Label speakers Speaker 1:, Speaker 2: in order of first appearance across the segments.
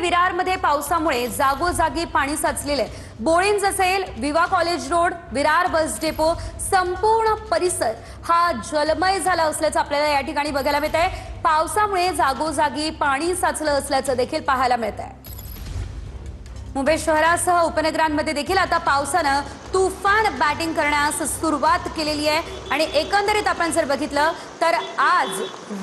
Speaker 1: विरारमध्ये पावसामुळे जागोजागी पाणी साचलेले बोळिंज असेल, विवा college road, Virar bus depot संपूर्ण परिसर हा जलमय झाला असल्याचं आपल्याला या ठिकाणी बघायला मिळत आहे। पावसामुळे जागोजागी पाणी साचलं असल्याचं देखील पाहायला मिळत आहे। मुंबई शहरासह उपनगरांमध्ये देखील आता पावसानं तुफान बॅटिंग करण्यास सुरुवात केलेली आहे आणि एकंदरीत आपण जर बघितलं तर आज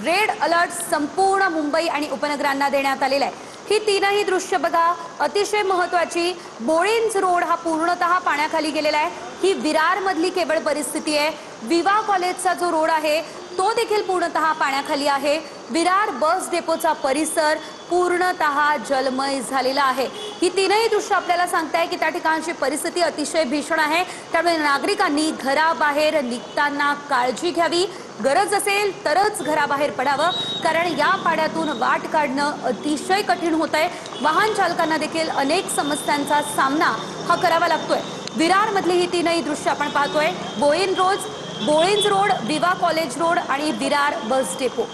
Speaker 1: रेड अलर्ट संपूर्ण मुंबई आणि उपनगरांना देण्यात आलेला आहे। ही तीनही दृश्य बघा, अतिशय महत्त्वाची। बोळिंज रोड हा पूर्णतः पाण्याखाली गेलेला आहे। ही विरार मधली केवळ परिस्थिती आहे। विवा कॉलेजचा जो रोड आहे तो देखील पूर्णतः पाण्याखाली आहे। विरार बस डेपोचा परिसर पूर्णतः जलमय झालेला आहे। ही तीनही दृश्य आपल्याला सांगताय की त्या ठिकाणची परिस्थिती अतिशय भीषण आहे। त्यामुळे नागरिकांनी घराबाहेर निघताना काळजी घ्यावी, गरज असेल तरच घराबाहेर पडावं, कारण या पाण्यातून वाट काढणं अतिशय कठीण होत आहे। वाहन चालकांना देखील अनेक समस्यांचा सामना हा करावा लागतोय। विरार मधली ही तीनही दृश्य आपण पाहतोय, बोळिंज रोड, विवा कॉलेज रोड आणि विरार बस डेपो।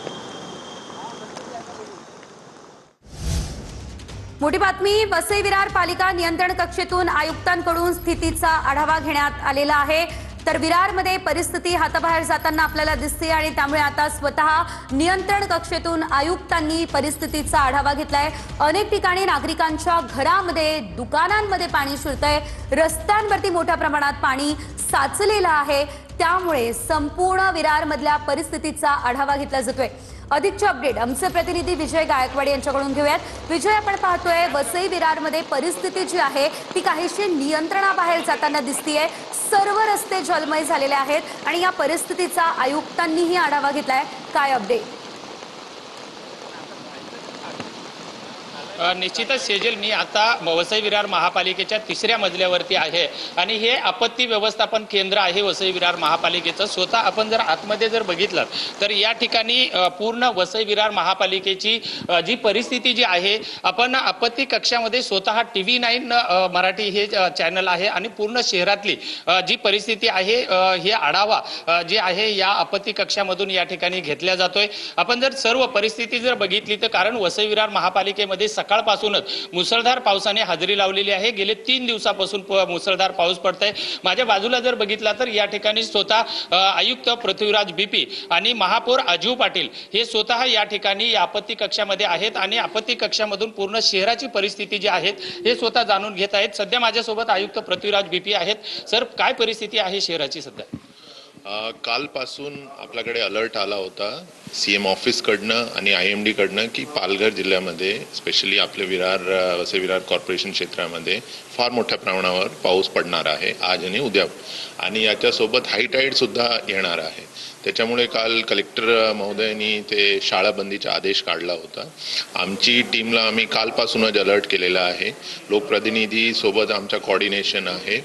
Speaker 1: मोठी बातमी, वसई विरार पालिका नियंत्रण कक्षेतून आयुक्तांकडून स्थितीचा आढावा घेण्यात आलेला आहे। तर विरारमध्ये परिस्थिती हाताबाहेर जाताना आपल्याला दिसते आणि त्यामुळे आता स्वतः नियंत्रण कक्षेतून आयुक्तांनी परिस्थितीचा आढावा घेतलाय। अनेक ठिकाणी नागरिकांच्या घरामध्ये, दुकानांमध्ये पाणी शिरतंय, रस्त्यांवरती मोठ्या प्रमाणात पाणी साचलेलं आहे। त्यामुळे संपूर्ण विरारमधल्या परिस्थितीचा आढावा घेतला जातोय। अधिकचे अपडेट आमचे प्रतिनिधी विजय गायकवाड यांच्याकडून घेऊयात। विजय, आपण पाहतोय वसई विरारमध्ये परिस्थिती जी आहे ती काहीशी नियंत्रणाबाहेर जाताना दिसतीये। सर्व रस्ते जलमय झालेले आहेत आणि या परिस्थितीचा आयुक्तांनीही आढावा घेतलाय। काय अपडेट?
Speaker 2: निश्चितच सेजल, मी आता वसई विरार महापालिकेच्या 3ऱ्या मजल्यावरती आहे आणि हे आपत्ती व्यवस्थापन केंद्र आहे वसई विरार महापालिकेचं। स्वतः आपण जर आतमध्ये जर बघितलं तर या ठिकाणी पूर्ण वसई विरार महापालिकेची जी परिस्थिती जी आहे, आपण आपत्ती कक्षामध्ये स्वतः TV9 मराठी हे चॅनल आहे आणि पूर्ण शहरातली जी परिस्थिती आहे हे आढावा जे आहे या आपत्ती कक्षामधून या ठिकाणी घेतला जातोय। आपण जर सर्व परिस्थिती जर बघितली तर कारण वसई विरार महापालिकेमध्ये सकाळपासूनच मुसळधार पावसाने हजेरी लावलेली आहे। गेले 3 दिवसापासून मुसळधार पाऊस पडतोय। माझ्या बाजूला जर बघितला तर या ठिकाणी स्वतः आयुक्त पृथ्वीराज बीपी आणि महापौर अजू पाटील हे स्वतः या ठिकाणी आपत्ती कक्षामध्ये आहेत आणि आपत्ती कक्षामधून पूर्ण शहराची परिस्थिती जी आहे हे स्वतः जाणून घेत आहेत। सध्या माझ्यासोबत आयुक्त पृथ्वीराज बीपी आहेत। सर, काय परिस्थिती आहे शहराची सध्या?
Speaker 3: कालपासून आपल्याकडे अलर्ट आला होता CM ऑफिसकडनं आणि IMD कडनं की पालघर जिल्ह्यामध्ये स्पेशली आपले वसई विरार कॉर्पोरेशन क्षेत्रामध्ये फार मोठ्या प्रमाणावर पाऊस पडणार आहे आज आणि उद्या, आणि याच्यासोबत हाय टाईड सुद्धा येणार आहे। त्याच्यामुळे काल कलेक्टर महोदयांनी ते शाळाबंदीचा आदेश काढला होता। आमची टीमला आम्ही कालपासूनच अलर्ट केलेला आहे। लोकप्रतिनिधी सोबत आमचा कोऑर्डिनेशन आहे।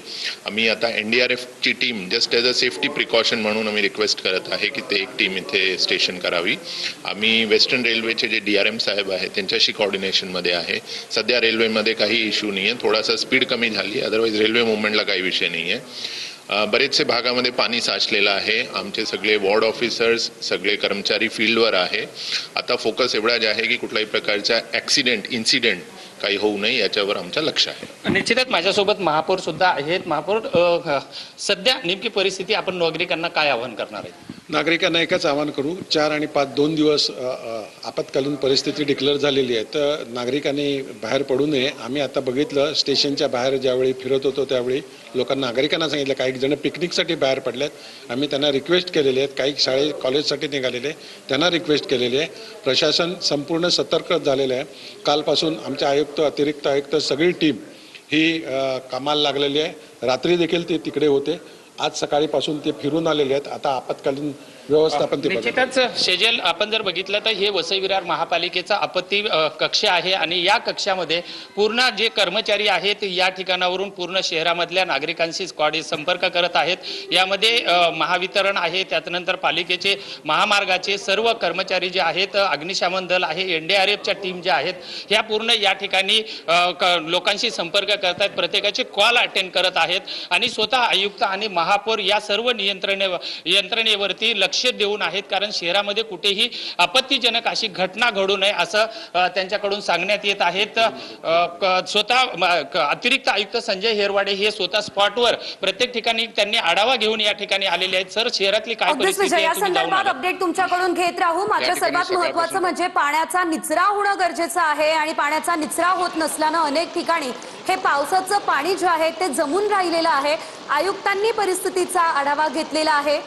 Speaker 3: आम्ही आता NDRF ची team just as a safety precaution म्हणून आम्ही रिक्वेस्ट करत आहे की ते एक टीम इथे स्टेशन करावी। आम्ही वेस्टर्न रेल्वेचे जे DRM साहेब आहेत त्यांच्याशी कोऑर्डिनेशनमध्ये आहे। सध्या रेल्वेमध्ये काही इश्यू नाही आहे, थोडासा स्पीड कमी झाली, अदरवाईज रेल्वे मुवमेंटला काही विषय नाही आहे। बरेचसे भागामध्ये पाणी साचलेलं आहे। आमचे सगळे वॉर्ड ऑफिसर्स, सगळे कर्मचारी फील्डवर आहे। आता फोकस एवढाच आहे की कुठल्याही प्रकारचा इन्सिडेंट काही होऊ नये याच्यावर आमचं लक्ष आहे।
Speaker 2: निश्चितच माझ्यासोबत महापौर सुद्धा आहेत। महापौर, सध्या नेमकी परिस्थिती आपण नागरिकांना काय आवाहन करणार आहे?
Speaker 4: नागरिकांना एकच आवाहन करू, 4 आणि 5 2 दिवस आपत्कालीन परिस्थिती डिक्लेअर झालेली आहे, तर नागरिकांनी बाहेर पडू नये। आम्ही आता बघितलं स्टेशनच्या बाहेर ज्यावेळी फिरत होतो त्यावेळी नागरिकांना सांगितलं, काही जण पिकनिकसाठी बाहेर पडलेत, आम्ही त्यांना रिक्वेस्ट केलेले आहेत, काही कॉलेजसाठी निघालेले त्यांना रिक्वेस्ट केलेली आहे। प्रशासन संपूर्ण सतर्क झालेलं आहे। कालपासून आमचे आयुक्त, अतिरिक्त आयुक्त सगळी टीम ही कामाला लागलेली आहे। रात्री देखील ते तिकडे होते, आज सकाळीपासून ते फिरून आलेले आहेत। आता आपत्कालीन व्यवस्थापन ते
Speaker 2: निश्चितच शेजल, आपण जर बघितलं तर हे वसई विरार महापालिकेचा आपत्ती कक्ष आहे आणि या कक्षामध्ये पूर्ण जे कर्मचारी आहेत या ठिकाणावरून पूर्ण शहरामधल्या नागरिकांशी संपर्क करत आहेत। यामध्ये महावितरण आहे, त्यानंतर पालिकेचे महामार्गाचे सर्व कर्मचारी जे आहेत, अग्निशमन दल आहे, NDRFच्या टीम ज्या आहेत ह्या पूर्ण या ठिकाणी लोकांशी संपर्क करत आहेत, प्रत्येकाचे कॉल अटेंड करत आहेत आणि स्वतः आयुक्त आणि महापौर या सर्व यंत्रणेवरती लक्ष लक्ष देऊन आहेत, कारण शहरामध्ये कुठेही आपत्तीजनक अशी घटना घडू नये असं त्यांच्याकडून सांगण्यात येत आहेत. स्वतः अतिरिक्त आयुक्त संजय हेरवाडे हे स्वतः स्पॉटवर प्रत्येक ठिकाणी त्यांनी आढावा घेऊन या ठिकाणी आलेले आहेत. सर, शहरातली काय
Speaker 1: अगदीच
Speaker 2: परिस्थिती
Speaker 1: विजय, या
Speaker 2: आहे तुम्ही जाऊन
Speaker 1: संदर्भात
Speaker 2: आलात?
Speaker 1: अपडेट तुमच्याकडून घेत राहू. मात्र
Speaker 3: ठिकाणी
Speaker 1: सर्वात महत्त्वाचं
Speaker 3: सकाळपासून-
Speaker 1: म्हणजे पाण्याचा निचरा होणं गरजेचं आहे आणि पाण्याचा निचरा होत नसल्यानं अनेक ठिकाणी हे पावसाचं पाणी जे आहे ते जमून राहिलेलं आहे. आयुक्तांनी परिस्थितीचा आढावा घेतलेला आहे.